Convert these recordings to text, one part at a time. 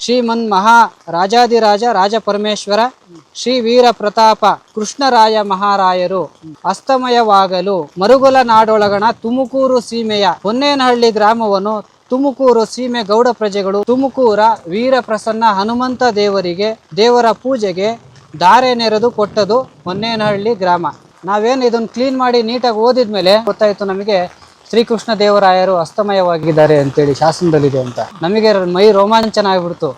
ಶ್ರೀಮನ್ ಮಹಾ ರಾಜಾದಿರಾಜ ರಾಜ ಪರಮೇಶ್ವರ ಶ್ರೀ ವೀರ ಪ್ರತಾಪ ಕೃಷ್ಣರಾಯ ಮಹಾರಾಯರು ಅಸ್ತಮಯವಾಗಲು ಮರುಗುಲ ನಾಡೊಳಗಣ ತುಮಕೂರು ಸೀಮೆಯ ಹೊನ್ನೇನಹಳ್ಳಿ ಗ್ರಾಮವನ್ನು ತುಮಕೂರು ಸೀಮೆ ಗೌಡ ಪ್ರಜೆಗಳು ತುಮಕೂರ ವೀರ ಪ್ರಸನ್ನ ಹನುಮಂತ ದೇವರಿಗೆ ದೇವರ ಪೂಜೆಗೆ ಧಾರೆ ನೆರೆದು ಕೊಟ್ಟದು ಹೊನ್ನೇನಹಳ್ಳಿ ಗ್ರಾಮ. ನಾವೇನು ಇದನ್ನು ಕ್ಲೀನ್ ಮಾಡಿ ನೀಟಾಗಿ ಓದಿದ್ಮೇಲೆ ಗೊತ್ತಾಯ್ತು ನಮಗೆ ಶ್ರೀಕೃಷ್ಣ ದೇವರಾಯರು ಅಸ್ತಮಯವಾಗಿದ್ದಾರೆ ಅಂತೇಳಿ ಶಾಸನದಲ್ಲಿದೆ ಅಂತ. ನಮಗೆ ಮೈ ರೋಮಾಂಚನ ಆಗ್ಬಿಡ್ತು.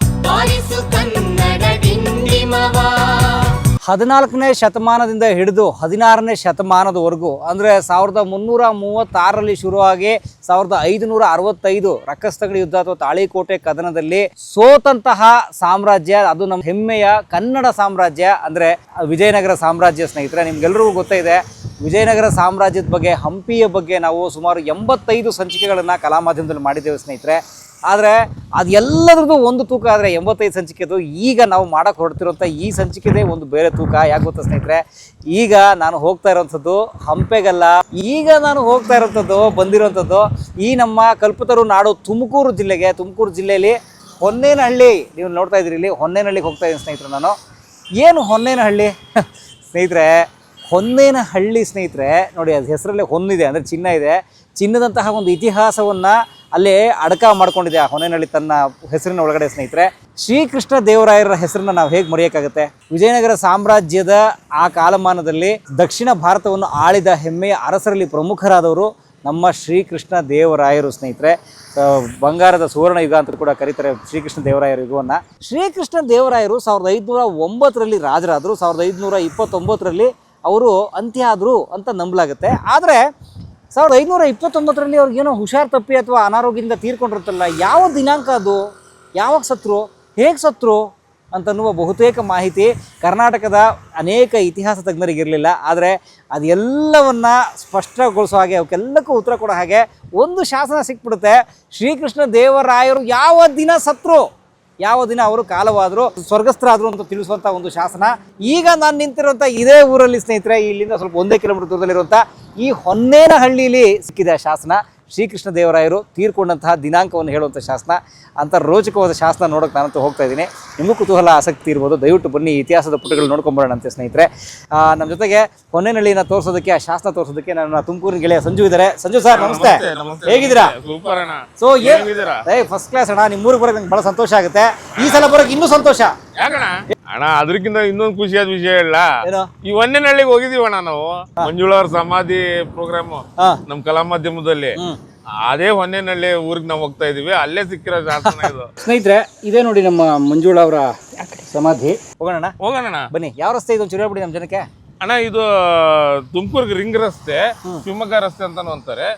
14ನೇ ಶತಮಾನದಿಂದ ಹಿಡಿದು 16ನೇ ಶತಮಾನದವರೆಗೂ ಅಂದರೆ 1336ರಲ್ಲಿ ಶುರುವಾಗಿ 1565 ರಕ್ಕಸ್ತಗಡಿ ಯುದ್ಧ ಅಥವಾ ತಾಳಿಕೋಟೆ ಕದನದಲ್ಲಿ ಸೋತಂತಹ ಸಾಮ್ರಾಜ್ಯ ಅದು ನಮ್ಮ ಹೆಮ್ಮೆಯ ಕನ್ನಡ ಸಾಮ್ರಾಜ್ಯ ಅಂದರೆ ವಿಜಯನಗರ ಸಾಮ್ರಾಜ್ಯ. ಸ್ನೇಹಿತರೆ, ನಿಮ್ಗೆಲ್ಲರಿಗೂ ಗೊತ್ತಿದೆ ವಿಜಯನಗರ ಸಾಮ್ರಾಜ್ಯದ ಬಗ್ಗೆ, ಹಂಪಿಯ ಬಗ್ಗೆ ನಾವು ಸುಮಾರು 85 ಸಂಚಿಕೆಗಳನ್ನು ಕಲಾ ಮಾಧ್ಯಮದಲ್ಲಿ ಮಾಡಿದ್ದೇವೆ ಸ್ನೇಹಿತರೆ. ಆದರೆ ಅದೆಲ್ಲದ್ರದ್ದು ಒಂದು ತೂಕ ಆದರೆ 85 ಸಂಚಿಕೆದು ಈಗ ನಾವು ಮಾಡೋಕ್ಕೆ ಹೊರಡ್ತಿರೋಂಥ ಈ ಸಂಚಿಕೆದೇ ಒಂದು ಬೇರೆ ತೂಕ. ಯಾಕೆ ಗೊತ್ತಾ ಸ್ನೇಹಿತರೆ, ಈಗ ನಾನು ಹೋಗ್ತಾ ಇರೋಂಥದ್ದು ಹಂಪೆಗಲ್ಲ, ಈಗ ನಾನು ಹೋಗ್ತಾ ಇರೋಂಥದ್ದು ಬಂದಿರೋಂಥದ್ದು ಈ ನಮ್ಮ ಕಲ್ಪತರು ನಾಡು ತುಮಕೂರು ಜಿಲ್ಲೆಗೆ. ತುಮಕೂರು ಜಿಲ್ಲೆಯಲ್ಲಿ ಹೊನ್ನೇನಹಳ್ಳಿ, ನೀವು ನೋಡ್ತಾ ಇದ್ದೀರಿ ಇಲ್ಲಿ ಹೊನ್ನೇನಹಳ್ಳಿಗೆ ಹೋಗ್ತಾ ಇದ್ದೀನಿ ಸ್ನೇಹಿತರೆ. ನಾನು ಏನು ಹೊನ್ನೇನಹಳ್ಳಿ ಸ್ನೇಹಿತರೆ, ಹೊನ್ನೇನಹಳ್ಳಿ ಸ್ನೇಹಿತರೆ ನೋಡಿ, ಅದು ಹೆಸರಲ್ಲೇ ಹೊನ್ನಿದೆ ಅಂದರೆ ಚಿನ್ನ ಇದೆ. ಚಿನ್ನದಂತಹ ಒಂದು ಇತಿಹಾಸವನ್ನು ಅಲ್ಲೇ ಅಡಕ ಮಾಡ್ಕೊಂಡಿದೆ ಆ ಹೊನ್ನೇನಹಳ್ಳಿ ತನ್ನ ಹೆಸರಿನ ಒಳಗಡೆ ಸ್ನೇಹಿತರೆ. ಶ್ರೀಕೃಷ್ಣ ದೇವರಾಯರ ಹೆಸರನ್ನ ನಾವು ಹೇಗೆ ಮರೆಯೋಕ್ಕಾಗುತ್ತೆ? ವಿಜಯನಗರ ಸಾಮ್ರಾಜ್ಯದ ಆ ಕಾಲಮಾನದಲ್ಲಿ ದಕ್ಷಿಣ ಭಾರತವನ್ನು ಆಳಿದ ಹೆಮ್ಮೆಯ ಅರಸರಲ್ಲಿ ಪ್ರಮುಖರಾದವರು ನಮ್ಮ ಶ್ರೀಕೃಷ್ಣ ದೇವರಾಯರು ಸ್ನೇಹಿತರೆ. ಬಂಗಾರದ ಸುವರ್ಣ ಯುಗ ಅಂತ ಕೂಡ ಕರೀತಾರೆ ಶ್ರೀಕೃಷ್ಣ ದೇವರಾಯರ ಯುಗವನ್ನು. ಶ್ರೀಕೃಷ್ಣ ದೇವರಾಯರು 1509ರಲ್ಲಿ ರಾಜರಾದರು, 1529ರಲ್ಲಿ ಅವರು ಅಂತ್ಯ ಆದರು ಅಂತ ನಂಬಲಾಗುತ್ತೆ. ಆದರೆ 1529ರಲ್ಲಿ ಅವ್ರಿಗೇನೋ ಹುಷಾರು ತಪ್ಪಿ ಅಥವಾ ಅನಾರೋಗ್ಯದಿಂದ ತೀರ್ಕೊಂಡಿರುತ್ತಲ್ಲ, ಯಾವ ದಿನಾಂಕ ಅದು, ಯಾವಾಗ ಸತ್ರು, ಹೇಗೆ ಸತ್ರು ಅಂತನ್ನುವ ಬಹುತೇಕ ಮಾಹಿತಿ ಕರ್ನಾಟಕದ ಅನೇಕ ಇತಿಹಾಸ ತಜ್ಞರಿಗಿರಲಿಲ್ಲ. ಆದರೆ ಅದೆಲ್ಲವನ್ನು ಸ್ಪಷ್ಟಗೊಳಿಸೋ ಹಾಗೆ, ಅವಕ್ಕೆಲ್ಲಕ್ಕೂ ಉತ್ತರ ಕೊಡೋ ಹಾಗೆ ಒಂದು ಶಾಸನ ಸಿಕ್ಬಿಡುತ್ತೆ. ಶ್ರೀಕೃಷ್ಣ ದೇವರಾಯರು ಯಾವ ದಿನ ಸತ್ರು, ಯಾವ ದಿನ ಅವರು ಕಾಲವಾದರು, ಸ್ವರ್ಗಸ್ಥರಾದರು ಅಂತ ತಿಳಿಸುವಂಥ ಒಂದು ಶಾಸನ ಈಗ ನಾನು ನಿಂತಿರುವಂಥ ಇದೇ ಊರಲ್ಲಿ ಸ್ನೇಹಿತರೆ, ಇಲ್ಲಿಂದ ಸ್ವಲ್ಪ 1 ಕಿಲೋಮೀಟರ್ ದೂರದಲ್ಲಿರುವಂಥ ಈ ಹೊನ್ನೇನಹಳ್ಳಿಲಿ ಸಿಕ್ಕಿದೆ ಶಾಸನ. ಶ್ರೀಕೃಷ್ಣ ದೇವರಾಯರು ತೀರ್ಕೊಂಡಂತಹ ದಿನಾಂಕವನ್ನು ಹೇಳುವಂಥ ಶಾಸನ. ಅಂತ ರೋಚಕವಾದ ಶಾಸನ ನೋಡೋಕೆ ನಾನಂತೂ ಹೋಗ್ತಾ ಇದ್ದೀನಿ. ನಿಮಗೂ ಕುತೂಹಲ ಆಸಕ್ತಿ ಇರ್ಬೋದು, ದಯವಿಟ್ಟು ಬನ್ನಿ ಇತಿಹಾಸದ ಪುಟಗಳು ನೋಡ್ಕೊಂಬರೋಣಂತೆ ಸ್ನೇಹಿತರೆ. ನಮ್ಮ ಜೊತೆಗೆ ಹೊನ್ನೇನಹಳ್ಳಿನ ತೋರಿಸೋದಕ್ಕೆ, ಆ ಶಾಸನ ತೋರಿಸೋದಕ್ಕೆ ನನ್ನ ತುಮಕೂರಿನ ಗೆಳೆಯ ಸಂಜು ಇದ್ದಾರೆ. ಸಂಜು ಸರ್ ನಮಸ್ತೆ, ಹೇಗಿದ್ದೀರಾ? ಸೊ ಫಸ್ಟ್ ಕ್ಲಾಸ್ ಅಣ್ಣ. ನಿಮ್ಮೂರಿಗೆ ಬರೋಕೆ ನಂಗೆ ಭಾಳ ಸಂತೋಷ ಆಗುತ್ತೆ. ಈ ಸಲ ಬರೋಕೆ ಇನ್ನೂ ಸಂತೋಷ. ಅಣ್ಣ ಅದಕ್ಕಿಂತ ಇನ್ನೊಂದು ಖುಷಿಯಾದ ವಿಷಯ ಇಲ್ಲ, ಈ ಹೊನ್ನೇನಹಳ್ಳಿಗೆ ಹೋಗಿದೀವಣ್ಣ ನಾವು. ಮಂಜುಳಾ ಅವ್ರ ಸಮಾಧಿ ಪ್ರೋಗ್ರಾಮ್ ನಮ್ ಕಲಾ ಮಾಧ್ಯಮದಲ್ಲಿ, ಅದೇ ಹೊನ್ನೇನಹಳ್ಳಿ ಊರಿಗೆ ನಾವು ಹೋಗ್ತಾ ಇದೀವಿ. ಅಲ್ಲೇ ಸಿಕ್ಕಿರೋ ಶಾಸನ ಇದು ಸ್ನೇಹಿತರೆ. ಇದೇ ನೋಡಿ ನಮ್ಮ ಮಂಜುಳಾ ಅವರ ಸಮಾಧಿ. ಹೋಗೋಣ ಬನ್ನಿ. ಯಾವ ರಸ್ತೆ ಇದು ಚುನಾವಣೆ ನಮ್ಮ ಜನಕ್ಕೆ? ಅಣ್ಣ ಇದು ತುಮಕೂರ್ಗೆ ರಿಂಗ್ ರಸ್ತೆ, ಶಿವಮೊಗ್ಗ ರಸ್ತೆ ಅಂತಾನು ಅಂತಾರೆ.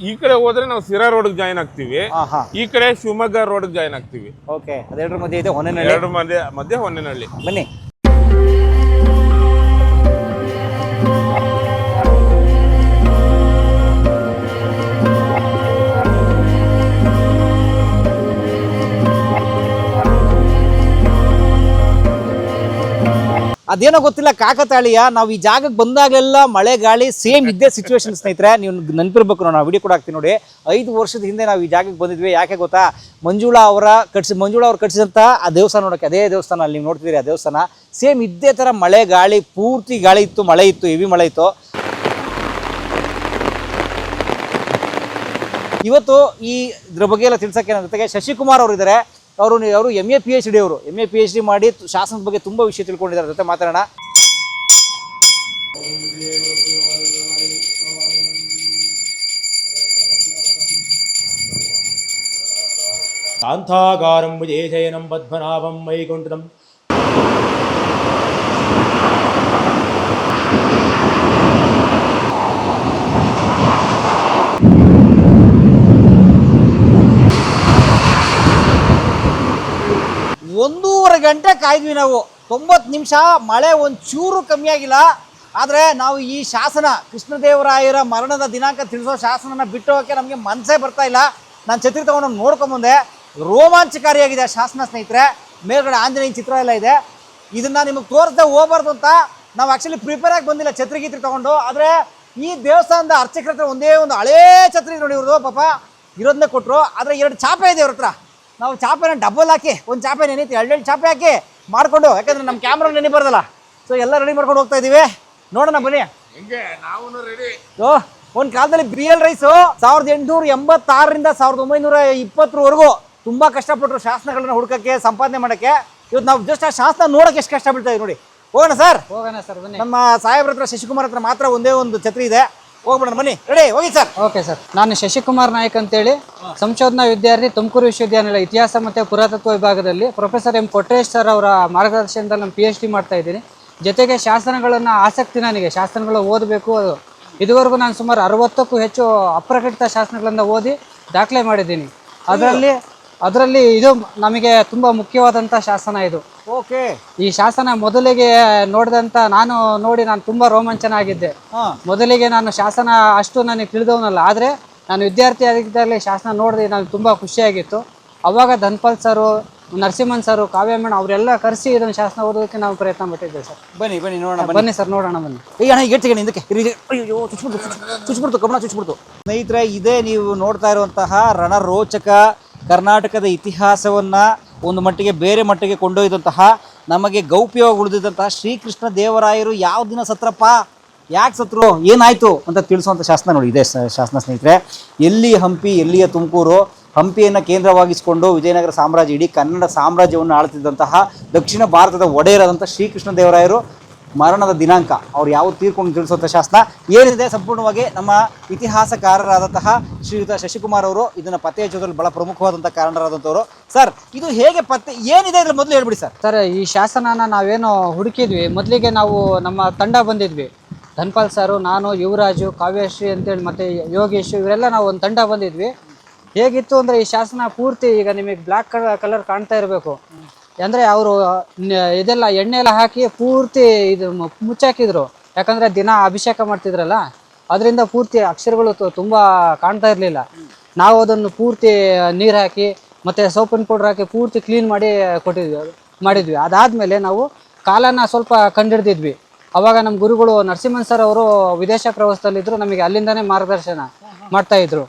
ಈ ಕಡೆ ಹೋದ್ರೆ ನಾವು ಸಿರಾ ರೋಡ್ ಜಾಯಿನ್ ಆಗ್ತೀವಿ, ಈ ಕಡೆ ಶಿವಮೊಗ್ಗ ರೋಡ್ ಜಾಯಿನ್ ಆಗ್ತೀವಿ. ಓಕೆ, ಅದೆರಡರ ಮಧ್ಯೆ ಇದೆ ಹೊನ್ನೇನಹಳ್ಳಿ. ಎರಡು ಮಧ್ಯೆ ಹೊನ್ನೇನಹಳ್ಳಿ. ಬನ್ನಿ. ಅದೇನೋ ಗೊತ್ತಿಲ್ಲ, ಕಾಕತಾಳೀಯ. ನಾವು ಈ ಜಾಗಕ್ಕೆ ಬಂದಾಗಲೆಲ್ಲ ಮಳೆ ಗಾಳಿ ಸೇಮ್ ಇದ್ದೇ ಸಿಚುವೇಶನ್ ಸ್ನೇಹಿತರೆ. ನೀವು ನೆನಪಿರ್ಬೇಕು, ನಾನು ವಿಡಿಯೋ ಕೂಡ ಹಾಕ್ತೀನಿ ನೋಡಿ. 5 ವರ್ಷದ ಹಿಂದೆ ನಾವು ಈ ಜಾಗಕ್ಕೆ ಬಂದಿದ್ವಿ. ಯಾಕೆ ಗೊತ್ತಾ? ಮಂಜುಳಾ ಅವರು ಕಟ್ಟಿಸಿದಂಥ ಆ ದೇವಸ್ಥಾನ ನೋಡೋಕ್ಕೆ, ಅದೇ ದೇವಸ್ಥಾನ ಅಲ್ಲಿ ನೀವು ನೋಡ್ತಿದ್ದೀರಿ, ಆ ದೇವಸ್ಥಾನ ಸೇಮ್ ಇದ್ದೇ ಥರ ಮಳೆ ಗಾಳಿ, ಪೂರ್ತಿ ಗಾಳಿ ಇತ್ತು, ಮಳೆ ಇತ್ತು, ಹೆವಿ ಮಳೆ ಇತ್ತು. ಇವತ್ತು ಇದ್ರ ಬಗ್ಗೆ ಎಲ್ಲ ತಿಳ್ಸೋಕ್ಕೆ ನನ್ನ ಜೊತೆಗೆ ಶಶಿಕುಮಾರ್ ಅವರು ಇದ್ದಾರೆ. ಅವರು MA PhD ಅವರು MA PhD ಮಾಡಿ ಶಾಸನದ ಬಗ್ಗೆ ತುಂಬ ವಿಷಯ ತಿಳ್ಕೊಂಡಿದ್ದಾರೆ. ಜೊತೆ ಮಾತಾಡೋಣ. ಶಾಂತಾಗಾರಂ ವಿಜಯಶಯನಂ ಪದ್ಮನಾಭಂ ವೈಕುಂಠಂ ಒಂದೂವರೆ ಗಂಟೆ ಕಾಯ್ದ್ವಿ ನಾವು. 90 ನಿಮಿಷ ಮಳೆ ಒಂಚೂರು ಕಮ್ಮಿ ಆಗಿಲ್ಲ. ಆದರೆ ನಾವು ಈ ಶಾಸನ, ಕೃಷ್ಣದೇವರಾಯರ ಮರಣದ ದಿನಾಂಕ ತಿಳಿಸೋ ಶಾಸನನ ಬಿಟ್ಟು ಹೋಗೋಕ್ಕೆ ನಮಗೆ ಮನಸ್ಸೇ ಬರ್ತಾ ಇಲ್ಲ. ನಾನು ಛತ್ರಿ ತೊಗೊಂಡು ನೋಡ್ಕೊಂಬಂದೆ. ರೋಮಾಂಚಕಾರಿಯಾಗಿದೆ ಆ ಶಾಸನ ಸ್ನೇಹಿತರೆ. ಮೇಲ್ಗಡೆ ಆಂಜನೇಯನ ಚಿತ್ರ ಎಲ್ಲ ಇದೆ. ಇದನ್ನು ನಿಮಗೆ ತೋರಿಸದೆ ಹೋಗಬಾರ್ದು ಅಂತ ನಾವು ಆ್ಯಕ್ಚುಲಿ ಪ್ರಿಪೇರ್ ಆಗಿ ಬಂದಿಲ್ಲ ಛತ್ರಿ ಗೀತ್ರಿ ತೊಗೊಂಡು. ಆದರೆ ಈ ದೇವಸ್ಥಾನದ ಅರ್ಚಕರ ಹತ್ರ ಒಂದೇ ಒಂದು ಹಳೇ ಛತ್ರಿ ನೋಡಿ, ಇವ್ರದ್ದು ಪಾಪ ಇರೋದನ್ನೇ ಕೊಟ್ಟರು. ಆದರೆ 2 ಚಾಪೆ ಇದೆ ಇವ್ರ ಹತ್ರ. ನಾವು ಚಾಪೆನ ಡಬಲ್ ಹಾಕಿ ಒಂದು ಚಾಪೆ ನೆನೀತಿ ಎರಡು ಚಾಪೆ ಹಾಕಿ ಮಾಡಿಕೊಂಡು, ಯಾಕಂದ್ರೆ ನಮ್ಮ ಕ್ಯಾಮ್ರಾ ನೆನಿ ಬರೋದಲ್ಲ, ಸೊ ಎಲ್ಲ ರೆಡಿ ಮಾಡ್ಕೊಂಡು ಹೋಗ್ತಾ ಇದೀವಿ. ನೋಡೋಣ ಬನ್ನಿ. ಓ, ಒಂದು ಕಾಲದಲ್ಲಿ BL ರೈಸು 1886ರಿಂದ 1920ರವರೆಗೂ ತುಂಬಾ ಕಷ್ಟಪಟ್ಟರು ಶಾಸನಗಳನ್ನ ಹುಡುಕಕ್ಕೆ, ಸಂಪಾದನೆ ಮಾಡಕ್ಕೆ. ಇವತ್ತು ನಾವು ಜಸ್ಟ್ ಆ ಶಾಸನ ನೋಡಕ್ಕೆ ಎಷ್ಟು ಕಷ್ಟ ಬೀಳ್ತಾ ಇದೆ ನೋಡಿ. ಹೋಗೋಣ ಸರ್, ಹೋಗೋಣ ಸರ್, ಬನ್ನಿ. ನಮ್ಮ ಸಾಹೇಬ್ರ ಹತ್ರ, ಶಶಿಕುಮಾರ್ ಹತ್ರ ಮಾತ್ರ ಒಂದೇ ಒಂದು ಛತ್ರಿ ಇದೆ. ಹೋಗ್ಬಿಡೋಣ ಬನ್ನಿ. ರೆಡಿ, ಹೋಗಿ ಸರ್. ಓಕೆ ಸರ್, ನಾನು ಶಶಿಕುಮಾರ್ ನಾಯಕ್ ಅಂತೇಳಿ ಸಂಶೋಧನಾ ವಿದ್ಯಾರ್ಥಿ, ತುಮಕೂರು ವಿಶ್ವವಿದ್ಯಾನಿಲಯ ಇತಿಹಾಸ ಮತ್ತು ಪುರಾತತ್ವ ವಿಭಾಗದಲ್ಲಿ ಪ್ರೊಫೆಸರ್ ಎಂ ಕೊಟ್ರೇಶ್ ಸರ್ ಅವರ ಮಾರ್ಗದರ್ಶನದಲ್ಲಿ ನಾನು PhD ಮಾಡ್ತಾ ಇದ್ದೀನಿ. ಜೊತೆಗೆ ಶಾಸನಗಳನ್ನು ಆಸಕ್ತಿ ನನಗೆ, ಶಾಸನಗಳು ಓದಬೇಕು. ಇದುವರೆಗೂ ನಾನು ಸುಮಾರು 60ಕ್ಕೂ ಹೆಚ್ಚು ಅಪ್ರಕಟಿತ ಶಾಸನಗಳನ್ನು ಓದಿ ದಾಖಲೆ ಮಾಡಿದ್ದೀನಿ. ಅದರಲ್ಲಿ ಇದು ನಮಗೆ ತುಂಬ ಮುಖ್ಯವಾದಂಥ ಶಾಸನ ಇದು. ಓಕೆ. ಈ ಶಾಸನ ಮೊದಲಿಗೆ ನೋಡಿದಂಥ ನಾನು ತುಂಬ ರೋಮಾಂಚನ ಆಗಿದ್ದೆ. ಮೊದಲಿಗೆ ನಾನು ಶಾಸನ ಅಷ್ಟು ನನಗೆ ತಿಳಿದವನಲ್ಲ, ಆದರೆ ನಾನು ವಿದ್ಯಾರ್ಥಿ ಆಗಿದ್ದಾಗಲೇ ಶಾಸನ ನೋಡಿದೆ, ನನಗೆ ತುಂಬ ಖುಷಿಯಾಗಿತ್ತು. ಅವಾಗ ಧನ್ಪಾಲ್ ಸರು, ನರಸಿಂಹನ್ ಸರು, ಕಾವ್ಯಮ್ಮಣ್ಣ ಅವರೆಲ್ಲ ಕರೆಸಿ ಇದನ್ನು ಶಾಸನ ಓದೋದಕ್ಕೆ ನಾವು ಪ್ರಯತ್ನ ಪಟ್ಟಿದ್ದೇವೆ ಸರ್. ಬನ್ನಿ ಬನ್ನಿ ನೋಡೋಣ. ಬನ್ನಿ ಸರ್, ನೋಡೋಣ ಬನ್ನಿ. ಈಗ ಅಣ್ಣ ಗೇಟ್ಗೆ ಇದಕ್ಕೆ ಅಯ್ಯೋ ಚುಚ್ಬಿಡ್ತು ಕಬ್ಬಣ ಚುಚ್ಬಿಡ್ತು. ಸ್ನೇಹಿತರೆ, ಇದೇ ನೀವು ನೋಡ್ತಾ ಇರುವಂತಹ ರಣರೋಚಕ ಕರ್ನಾಟಕದ ಇತಿಹಾಸವನ್ನು ಒಂದು ಮಟ್ಟಿಗೆ ಬೇರೆ ಮಟ್ಟಿಗೆ ಕೊಂಡೊಯ್ದಂತಹ, ನಮಗೆ ಗೌಪ್ಯವಾಗಿ ಉಳಿದಿದ್ದಂತಹ ಶ್ರೀಕೃಷ್ಣ ದೇವರಾಯರು ಯಾವ ದಿನ ಸತ್ರಪ್ಪ, ಯಾಕೆ ಸತ್ರು, ಏನಾಯಿತು ಅಂತ ತಿಳಿಸುವಂಥ ಶಾಸನ ನೋಡಿ. ಇದೇ ಶಾಸನ ಸ್ನೇಹಿತರೆ. ಎಲ್ಲಿ ಹಂಪಿ, ಎಲ್ಲಿಯ ತುಮಕೂರು. ಹಂಪಿಯನ್ನು ಕೇಂದ್ರವಾಗಿಸಿಕೊಂಡು ವಿಜಯನಗರ ಸಾಮ್ರಾಜ್ಯ, ಇಡೀ ಕನ್ನಡ ಸಾಮ್ರಾಜ್ಯವನ್ನು ಆಳ್ತಿದ್ದಂತಹ ದಕ್ಷಿಣ ಭಾರತದ ಒಡೆಯರಾದಂಥ ಶ್ರೀಕೃಷ್ಣ ದೇವರಾಯರು ಮರಣದ ದಿನಾಂಕ, ಅವ್ರು ಯಾವ ತೀರ್ಕೊಂಡು ತಿಳಿಸುವಂಥ ಶಾಸನ ಏನಿದೆ ಸಂಪೂರ್ಣವಾಗಿ ನಮ್ಮ ಇತಿಹಾಸಕಾರರಾದಂತಹ ಶ್ರೀಯುತ ಶಶಿಕುಮಾರ್ ಅವರು ಇದನ್ನು ಪತ್ತೆ ಹಚ್ಚೋದ್ರಲ್ಲಿ ಬಹಳ ಪ್ರಮುಖವಾದಂಥ ಕಾರಣರಾದಂಥವ್ರು. ಸರ್, ಇದು ಹೇಗೆ ಪತ್ತೆ, ಏನಿದೆ ಇದ್ರ ಮೊದಲು ಹೇಳ್ಬಿಡಿ ಸರ್. ಸರ್, ಈ ಶಾಸನನ ನಾವೇನು ಹುಡುಕಿದ್ವಿ, ಮೊದಲಿಗೆ ನಾವು ನಮ್ಮ ತಂಡ ಬಂದಿದ್ವಿ. ಧನ್ಪಾಲ್ ಸರು, ನಾನು, ಯುವರಾಜು, ಕಾವ್ಯಶ್ರೀ ಅಂತೇಳಿ ಮತ್ತು ಯೋಗೇಶ್, ಇವರೆಲ್ಲ ನಾವು ಒಂದು ತಂಡ ಬಂದಿದ್ವಿ. ಹೇಗಿತ್ತು ಅಂದರೆ ಈ ಶಾಸನ ಪೂರ್ತಿ ಈಗ ನಿಮಗೆ ಬ್ಲ್ಯಾಕ್ ಕಲರ್ ಕಾಣ್ತಾ ಇರಬೇಕು. ಅಂದರೆ ಅವರು ಇದೆಲ್ಲ ಎಣ್ಣೆ ಎಲ್ಲ ಹಾಕಿ ಪೂರ್ತಿ ಇದು ಮುಚ್ಚಾಕಿದ್ರು. ಯಾಕಂದರೆ ದಿನ ಅಭಿಷೇಕ ಮಾಡ್ತಿದ್ರಲ್ಲ, ಅದರಿಂದ ಪೂರ್ತಿ ಅಕ್ಷರಗಳು ತುಂಬ ಕಾಣ್ತಾ ಇರಲಿಲ್ಲ. ನಾವು ಅದನ್ನು ಪೂರ್ತಿ ನೀರು ಹಾಕಿ ಮತ್ತು ಸೋಪಿನ ಪೌಡ್ರ್ ಹಾಕಿ ಪೂರ್ತಿ ಕ್ಲೀನ್ ಮಾಡಿ ಮಾಡಿದ್ವಿ. ಅದಾದಮೇಲೆ ನಾವು ಕಾಲನ ಸ್ವಲ್ಪ ಕಂಡಿಡ್ದಿದ್ವಿ. ಅವಾಗ ನಮ್ಮ ಗುರುಗಳು ನರಸಿಂಹನ್ ಸರ್ ಅವರು ವಿದೇಶ ಪ್ರವಾಸದಲ್ಲಿದ್ದರು, ನಮಗೆ ಅಲ್ಲಿಂದನೇ ಮಾರ್ಗದರ್ಶನ ಮಾಡ್ತಾಯಿದ್ರು.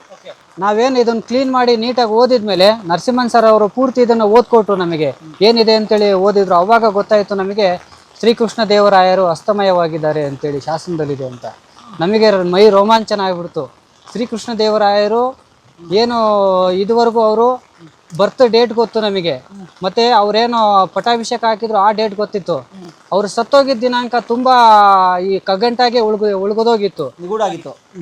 ನಾವೇನು ಇದನ್ನು ಕ್ಲೀನ್ ಮಾಡಿ ನೀಟಾಗಿ ಓದಿದ್ಮೇಲೆ ನರಸಿಂಹನ್ ಸರ್ ಅವರು ಪೂರ್ತಿ ಇದನ್ನು ಓದ್ಕೊಟ್ರು, ನಮಗೆ ಏನಿದೆ ಅಂತೇಳಿ ಓದಿದ್ರು. ಅವಾಗ ಗೊತ್ತಾಯಿತು ನಮಗೆ ಶ್ರೀಕೃಷ್ಣ ದೇವರಾಯರು ಅಸ್ತಮಯವಾಗಿದ್ದಾರೆ ಅಂತೇಳಿ ಶಾಸನದಲ್ಲಿದೆ ಅಂತ. ನಮಗೆ ಮೈ ರೋಮಾಂಚನ ಆಗಿಬಿಡ್ತು. ಶ್ರೀಕೃಷ್ಣ ದೇವರಾಯರು ಏನು ಇದುವರೆಗೂ ಅವರು ಬರ್ತ್ ಡೇಟ್ ಗೊತ್ತು ನಮಗೆ, ಮತ್ತು ಅವರೇನು ಪಟ್ಟಾಭಿಷೇಕ ಹಾಕಿದ್ರು ಆ ಡೇಟ್ ಗೊತ್ತಿತ್ತು. ಅವರು ಸತ್ತೋಗಿದ್ದ ದಿನಾಂಕ ತುಂಬ ಈ ಕಗ್ಗಂಟಾಗೆ ಉಳ್ಗೋದೋಗಿತ್ತು,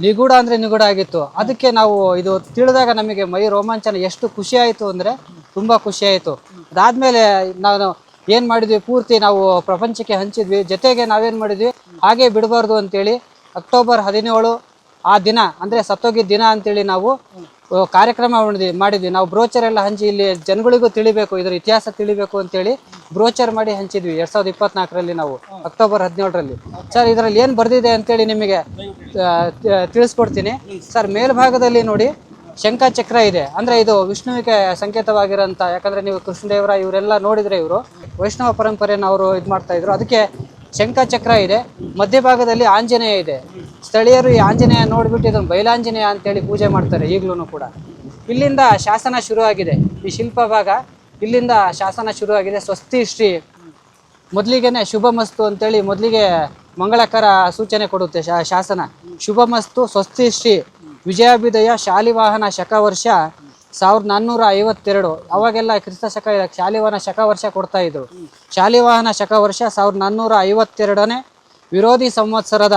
ನಿಗೂಢ ಅಂದರೆ ನಿಗೂಢ ಆಗಿತ್ತು. ಅದಕ್ಕೆ ನಾವು ಇದು ತಿಳಿದಾಗ ನಮಗೆ ಮೈ ರೋಮಾಂಚನ ಎಷ್ಟು ಖುಷಿ ಆಯಿತು ಅಂದರೆ ತುಂಬ ಖುಷಿ ಆಯಿತು. ಅದಾದಮೇಲೆ ನಾನು ಏನು ಮಾಡಿದ್ವಿ, ಪೂರ್ತಿ ನಾವು ಪ್ರಪಂಚಕ್ಕೆ ಹಂಚಿದ್ವಿ. ಜೊತೆಗೆ ನಾವೇನು ಮಾಡಿದ್ವಿ, ಹಾಗೆ ಬಿಡಬಾರ್ದು ಅಂತೇಳಿ ಅಕ್ಟೋಬರ್ 17 ಆ ದಿನ, ಅಂದರೆ ಸತ್ತೋಗಿದ್ದ ದಿನ ಅಂತೇಳಿ ನಾವು ಕಾರ್ಯಕ್ರಮ ಮಾಡಿದ್ವಿ. ನಾವು ಬ್ರೋಚರ್ ಎಲ್ಲ ಹಂಚಿ ಇಲ್ಲಿ ಜನಗಳಿಗೂ ತಿಳಿಬೇಕು, ಇದರ ಇತಿಹಾಸ ತಿಳಿಬೇಕು ಅಂತೇಳಿ ಬ್ರೋಚರ್ ಮಾಡಿ ಹಂಚಿದ್ವಿ 2024ರಲ್ಲಿ ನಾವು ಅಕ್ಟೋಬರ್ 17ರಲ್ಲಿ. ಸರ್, ಇದರಲ್ಲಿ ಏನು ಬರೆದಿದೆ ಅಂತೇಳಿ ನಿಮಗೆ ತಿಳಿಸ್ಕೊಡ್ತೀನಿ. ಸರ್, ಮೇಲ್ಭಾಗದಲ್ಲಿ ನೋಡಿ ಶಂಖಚಕ್ರ ಇದೆ. ಅಂದರೆ ಇದು ವಿಷ್ಣುವಿಗೆ ಸಂಕೇತವಾಗಿರೋಂಥ, ಯಾಕಂದರೆ ನೀವು ಕೃಷ್ಣದೇವರ ಇವರೆಲ್ಲ ನೋಡಿದರೆ ಇವರು ವೈಷ್ಣವ ಪರಂಪರೆಯನ್ನು ಅವರು ಇದು ಮಾಡ್ತಾಯಿದ್ರು. ಅದಕ್ಕೆ ಶಂಖಚಕ್ರ ಇದೆ. ಮಧ್ಯಭಾಗದಲ್ಲಿ ಆಂಜನೇಯ ಇದೆ. ಸ್ಥಳೀಯರು ಈ ಆಂಜನೇಯ ನೋಡಿಬಿಟ್ಟು ಇದನ್ನು ಬಯಲಾಂಜನೇಯ ಅಂತೇಳಿ ಪೂಜೆ ಮಾಡ್ತಾರೆ ಈಗಲೂ ಕೂಡ. ಇಲ್ಲಿಂದ ಶಾಸನ ಶುರುವಾಗಿದೆ. ಈ ಶಿಲ್ಪ ಭಾಗ ಇಲ್ಲಿಂದ ಶಾಸನ ಶುರುವಾಗಿದೆ. ಸ್ವಸ್ತಿ ಶ್ರೀ ಮೊದಲಿಗೆನೆ ಶುಭಮಸ್ತು ಅಂತೇಳಿ ಮೊದಲಿಗೆ ಮಂಗಳಕರ ಸೂಚನೆ ಕೊಡುತ್ತೆ ಶಾಸನ. ಶುಭಮಸ್ತು ಸ್ವಸ್ತಿ ಶ್ರೀ ವಿಜಯಾಭಿದಯ ಶಾಲಿವಾಹನ ಶಕವರ್ಷ 1452. ಅವಾಗೆಲ್ಲ ಕ್ರಿಸ್ತ ಶಕ ಶಾಲಿವಾಹನ ಶಕವರ್ಷ ಕೊಡ್ತಾ ಇದ್ರು. ಶಾಲಿವಾಹನ ಶಕವರ್ಷ 1452ನೇ ವಿರೋಧಿ ಸಂವತ್ಸರದ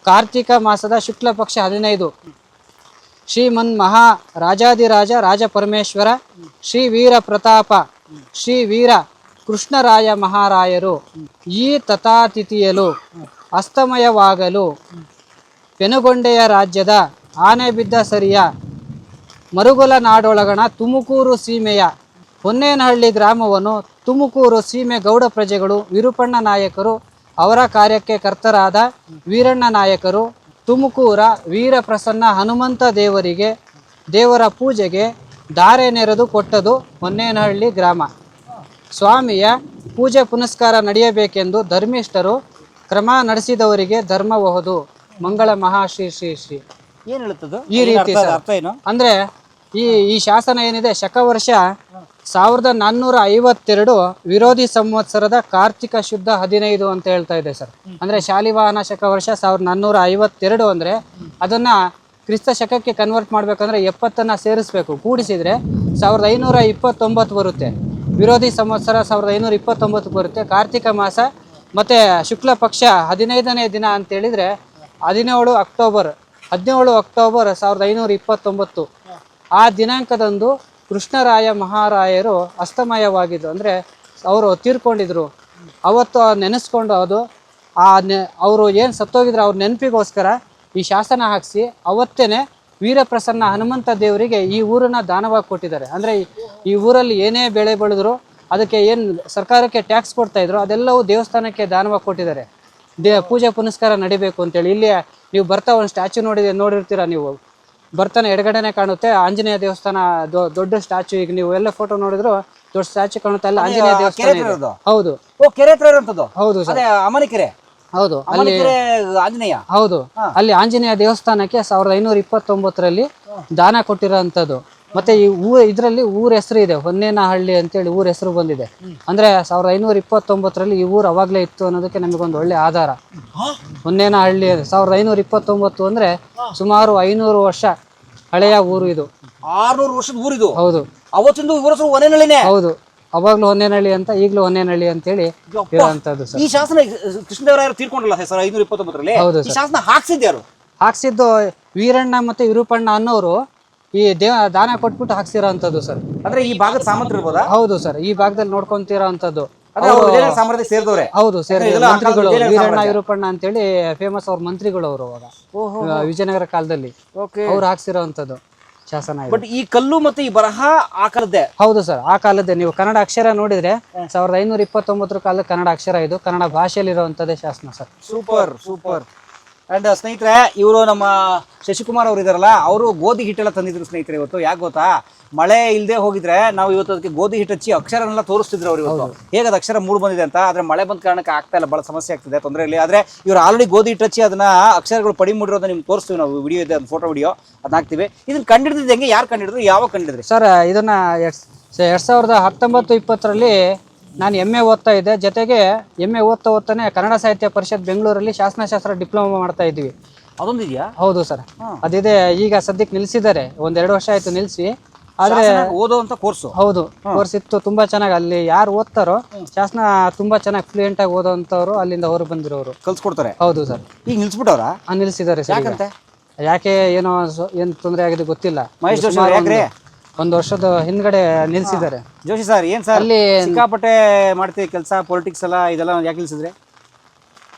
ಕಾರ್ತಿಕ ಮಾಸದ ಶುಕ್ಲ ಪಕ್ಷ 15. ಶ್ರೀಮನ್ ಮಹಾ ರಾಜಾದಿರಾಜ ರಾಜ ಪರಮೇಶ್ವರ ಶ್ರೀ ವೀರ ಪ್ರತಾಪ ಶ್ರೀ ವೀರ ಕೃಷ್ಣರಾಯ ಮಹಾರಾಯರು ಈ ತಥಾತಿಥಿಯಲು ಅಸ್ತಮಯವಾಗಲು ಪೆನುಗೊಂಡೆಯ ರಾಜ್ಯದ ಆನೆಬಿದ್ದ ಸರಿಯ ಮರುಗೊಲ ನಾಡೊಳಗಣ ತುಮಕೂರು ಸೀಮೆಯ ಹೊನ್ನೇನಹಳ್ಳಿ ಗ್ರಾಮವನ್ನು ತುಮಕೂರು ಸೀಮೆ ಗೌಡ ಪ್ರಜೆಗಳು ವಿರುಪಣ್ಣ ನಾಯಕರು ಅವರ ಕಾರ್ಯಕ್ಕೆ ಕರ್ತರಾದ ವೀರಣ್ಣ ನಾಯಕರು ತುಮಕೂರ ವೀರಪ್ರಸನ್ನ ಹನುಮಂತ ದೇವರಿಗೆ ದೇವರ ಪೂಜೆಗೆ ಧಾರೆ ನೆರೆದು ಕೊಟ್ಟದು ಹೊನ್ನೇನಹಳ್ಳಿ ಗ್ರಾಮ. ಸ್ವಾಮಿಯ ಪೂಜೆ ಪುನಸ್ಕಾರ ನಡೆಯಬೇಕೆಂದು ಧರ್ಮಿಷ್ಠರು ಕ್ರಮ ನಡೆಸಿದವರಿಗೆ ಧರ್ಮಬಹುದು. ಮಂಗಳ ಮಹಾಶ್ರೀ ಶ್ರೀ ಶ್ರೀ. ಏನು ಹೇಳುತ್ತದು ಈ ರೀತಿ ಅರ್ಥ ಏನು ಅಂದ್ರೆ ಈ ಶಾಸನ ಏನಿದೆ ಶಕವರ್ಷ 1452 ವಿರೋಧಿ ಸಂವತ್ಸರದ ಕಾರ್ತಿಕ ಶುದ್ಧ 15 ಅಂತ ಹೇಳ್ತಾ ಇದೆ ಸರ್. ಅಂದ್ರೆ ಶಾಲಿವಾಹನ ಶಕ ವರ್ಷ 1452 ಅಂದ್ರೆ ಅದನ್ನ ಕ್ರಿಸ್ತ ಶಕಕ್ಕೆ ಕನ್ವರ್ಟ್ ಮಾಡ್ಬೇಕಂದ್ರೆ 70ನ್ನ ಸೇರಿಸ್ಬೇಕು, ಕೂಡಿಸಿದ್ರೆ 1529 ಬರುತ್ತೆ. ವಿರೋಧಿ ಸಂವತ್ಸರ 1529 ಬರುತ್ತೆ. ಕಾರ್ತಿಕ ಮಾಸ ಮತ್ತೆ ಶುಕ್ಲ ಪಕ್ಷ 15ನೇ ದಿನ ಅಂತ ಹೇಳಿದ್ರೆ 17 ಅಕ್ಟೋಬರ್ 1529 ಆ ದಿನಾಂಕದಂದು ಕೃಷ್ಣರಾಯ ಮಹಾರಾಯರು ಅಸ್ತಮಯವಾಗಿದ್ದು ಅಂದರೆ ಅವರು ತೀರ್ಕೊಂಡಿದ್ರು. ಅವತ್ತು ನೆನೆಸ್ಕೊಂಡು ಅದು ಅವರು ಏನು ಸತ್ತೋಗಿದ್ರು ಅವ್ರ ನೆನಪಿಗೋಸ್ಕರ ಈ ಶಾಸನ ಹಾಕಿಸಿ ಅವತ್ತೇನೆ ವೀರಪ್ರಸನ್ನ ಹನುಮಂತ ದೇವರಿಗೆ ಈ ಊರನ್ನ ದಾನವಾಗಿ ಕೊಟ್ಟಿದ್ದಾರೆ. ಅಂದರೆ ಈ ಊರಲ್ಲಿ ಏನೇ ಬೆಳೆ ಬೆಳೆದ್ರು ಅದಕ್ಕೆ ಏನು ಸರ್ಕಾರಕ್ಕೆ ಟ್ಯಾಕ್ಸ್ ಕೊಡ್ತಾ ಇದ್ರು ಅದೆಲ್ಲವೂ ದೇವಸ್ಥಾನಕ್ಕೆ ದಾನವಾಗಿ ಕೊಟ್ಟಿದ್ದಾರೆ. ಪೂಜೆ ಪುನಸ್ಕಾರ ನಡಿಬೇಕು ಅಂತೇಳಿ. ಇಲ್ಲಿ ನೀವು ಬರ್ತಾ ಒಂದು ಸ್ಟ್ಯಾಚು ನೋಡಿರ್ತೀರ ನೀವು, ಬರ್ತಾನೆ ಎಡಗಡೆನೆ ಕಾಣುತ್ತೆ ಆಂಜನೇಯ ದೇವಸ್ಥಾನ, ದೊಡ್ಡ ಸ್ಟ್ಯಾಚು. ಈಗ ನೀವು ಎಲ್ಲ ಫೋಟೋ ನೋಡಿದ್ರು ದೊಡ್ಡ ಸ್ಟ್ಯಾಚು ಕಾಣುತ್ತೆ, ಅಲ್ಲ ಆಂಜನೇಯ ದೇವಸ್ಥಾನ ಇದೆ. ಹೌದು, ಕೆರೆ ಹತ್ರ ಇರುವಂತದ್ದು. ಹೌದು ಸರ್, ಅಮನಿ ಕೆರೆ. ಹೌದು, ಅಲ್ಲಿ ಆಂಜನೇಯ. ಹೌದು, ಅಲ್ಲಿ ಆಂಜನೇಯ ದೇವಸ್ಥಾನಕ್ಕೆ 1529ರಲ್ಲಿ ದಾನ ಕೊಟ್ಟಿರೋಂಥದ್ದು. ಮತ್ತೆ ಈ ಇದರಲ್ಲಿ ಊರ ಹೆಸರು ಇದೆ, ಹೊನ್ನೇನಹಳ್ಳಿ ಅಂತೇಳಿ ಊರ ಹೆಸರು ಬಂದಿದೆ. ಅಂದ್ರೆ 1529ರಲ್ಲಿ ಈ ಊರು ಅವಾಗ್ಲೇ ಇತ್ತು ಅನ್ನೋದಕ್ಕೆ ನಮಗೊಂದು ಒಳ್ಳೆ ಆಧಾರ. ಹೊನ್ನೇನಹಳ್ಳಿ 1529 ಅಂದ್ರೆ ಸುಮಾರು 500 ವರ್ಷ ಹಳೆಯ ಊರು ಇದು. 600 ವರ್ಷದ ಊರಿದು. ಹೌದು, ಅವತ್ತಿಂದು ಊರ ಹೆಸರು ಹೊನ್ನೇನಹಳ್ಳಿನೇ. ಹೌದು, ಅವಾಗ್ಲೂ ಹೊನ್ನೇನಹಳ್ಳಿ ಅಂತ ಈಗಲೂ ಹೊನ್ನೇನಹಳ್ಳಿ ಅಂತೇಳಿ ಇರುವಂತದ್ದು ಸರ್. ಈ ಶಾಸನ ಕೃಷ್ಣದೇವರಾಯರು ತೀರ್ಕೊಂಡಲ್ಲ ಸರ್ 529ರಲ್ಲಿ. ಹೌದು ಈ ಶಾಸನ ಹಾಕ್ಸಿದ್ಯಾರು? ಹಾಕ್ಸಿದ್ದು ವೀರಣ್ಣ ಮತ್ತೆ ವಿರೂಪಣ್ಣ ಅನ್ನೋರು ಈ ದಾನ ಕೊಟ್ಬಿಟ್ಟು ಹಾಕ್ಸಿರೋ ಅಂತದ್ದು ಸರ್. ಅಂದ್ರೆ ಈ ಭಾಗದ ಸಾಮಂತರು ಇರ್ಬೋದಾ? ಹೌದು ಸರ್, ಈ ಭಾಗದಲ್ಲಿ ನೋಡ್ಕೊಂತಿರೋ ಅಂತದ್ದು. ಸಾಮ್ರಾಜ್ಯ ಸೇರಿದವ್ರೆ. ಹೌದು, ಮಂತ್ರಿಗಳು ವೀರಣ್ಣ ವಿರೂಪಣ್ಣ ಅಂತೇಳಿ ಫೇಮಸ್ ಅವ್ರ ಮಂತ್ರಿಗಳು ಅವರು ಅವಾಗ ವಿಜಯನಗರ ಕಾಲದಲ್ಲಿ ಅವ್ರು ಹಾಕ್ಸಿರೋ ಅಂತದ್ದು ಶಾಸನ. ಬಟ್ ಈ ಕಲ್ಲು ಮತ್ತೆ ಈ ಬರಹ ಆ ಕಾಲದ್ದೇ? ಹೌದು ಸರ್, ಆ ಕಾಲದ್ದೇ. ನೀವು ಕನ್ನಡ ಅಕ್ಷರ ನೋಡಿದ್ರೆ 1529 ಕಾಲದ ಕನ್ನಡ ಅಕ್ಷರ ಇದು, ಕನ್ನಡ ಭಾಷೆಯಲ್ಲಿ ಇರುವಂತದ್ದೇ ಶಾಸನ ಸರ್. Super super. ಅಂಡ್ ಸ್ನೇಹಿತರೆ, ಇವರು ನಮ್ಮ ಶಶಿಕುಮಾರ್ ಅವರು ಇದಾರಲ್ಲ, ಅವರು ಗೋಧಿ ಹಿಟ್ಟೆಲ್ಲ ತಂದಿದ್ರು ಸ್ನೇಹಿತರೆ ಇವತ್ತು. ಯಾಕೆ ಗೊತ್ತಾ, ಮಳೆ ಇಲ್ಲದೆ ಹೋಗಿದ್ರೆ ನಾವು ಇವತ್ತು ಅದಕ್ಕೆ ಗೋಧಿ ಹಿಟ್ಟು ಹಚ್ಚಿ ಅಕ್ಷರನೆಲ್ಲ ತೋರಿಸ್ತಿದ್ರು ಅವ್ರು ಇವತ್ತು, ಹೇಗದ ಅಕ್ಷರ ಮೂಡ್ ಬಂದಿದೆ ಅಂತ. ಆದ್ರೆ ಮಳೆ ಬಂದ ಕಾರಣಕ್ಕೆ ಆಗ್ತಾ ಇಲ್ಲ, ಬಹಳ ಸಮಸ್ಯೆ ಆಗ್ತಿದೆ, ತೊಂದರೆ ಇಲ್ಲ. ಆದ್ರೆ ಇವ್ರು ಆಲ್ರೆಡಿ ಗೋಧಿ ಹಿಟ್ಟು ಹಚ್ಚಿ ಅದನ್ನ ಅಕ್ಷರಗಳು ಪಡಿ ಮೂಡಿರೋದನ್ನ ನಿಮ್ಗೆ ತೋರಿಸ್ತೀವಿ ನಾವು, ವಿಡಿಯೋ ಇದೆ, ಫೋಟೋ ವಿಡಿಯೋ ಅದನ್ನ ಹಾಕ್ತಿವಿ. ಇದನ್ನ ಕಂಡಿಡಿದ್ ಹೆಂಗೆ, ಯಾರು ಕಂಡಿಡಿದ್ರು, ಯಾವಾಗ ಕಂಡಿಡಿದ್ರಿ ಸರ್? ಇದನ್ನ 2019-20ರಲ್ಲಿ ನಾನು MA ಓದ್ತಾ ಇದ್ದೆ. ಜೊತೆಗೆ MA ಓದ್ತಾನೆ ಕನ್ನಡ ಸಾಹಿತ್ಯ ಪರಿಷತ್ ಬೆಂಗಳೂರಲ್ಲಿ ಶಾಸನಶಾಸ್ತ್ರ ಡಿಪ್ಲೊಮಾ ಮಾಡ್ತಾ ಇದ್ವಿ. ಅದೊಂದು ಇದೆಯಾ? ಹೌದು ಸರ್, ಅದಿದೆ. ಈಗ ಸದ್ಯಕ್ಕೆ ನಿಲ್ಸಿದ್ದಾರೆ, 1-2 ವರ್ಷ ಆಯ್ತು ನಿಲ್ಸಿ. ಆದ್ರೆ ಓದೋಂತ ಕೋರ್ಸ್. ಹೌದು, ಕೋರ್ಸ್ ಇತ್ತು, ತುಂಬಾ ಚೆನ್ನಾಗಿ. ಅಲ್ಲಿ ಯಾರು ಓದ್ತಾರೋ ಶಾಸನ ತುಂಬಾ ಚೆನ್ನಾಗಿ ಫ್ಲೂಯೆಂಟ್ ಆಗಿ ಓದೋಂಥವ್ರು ಅಲ್ಲಿಂದ ಹೊರ ಬಂದಿರೋರು ಕಲ್ಸ್ಕೊಡ್ತಾರೆ. ಹೌದು ಸರ್. ಈಗ ನಿಲ್ಸ್ಬಿಟ್ಟವ್ರ? ನಿಲ್ಸಿದ್ದಾರೆ ಸರ್. ಯಾಕೆ ಏನೋ ಏನ್ ತೊಂದರೆ ಆಗಿದೆ ಗೊತ್ತಿಲ್ಲ. ಮಹೇಶ್ ಜೋಶಿ ಯಾಕ್ರೆ 1 ವರ್ಷದ ಹಿಂದ್ಗಡೆ ನಿಲ್ಸಿದ್ದಾರೆ. ಜೋಶಿ ಸರ್, ಏನ್ ಸರ್ ಅಲ್ಲಿ ಸಿಕ್ಕಾಪಟ್ಟೆ ಮಾಡ್ತೀವಿ ಕೆಲಸ, ಪೊಲಿಟಿಕ್ಸ್ ಎಲ್ಲ, ಇದೆಲ್ಲ ಯಾಕೆ ನಿಲ್ಸಿದ್ರೆ?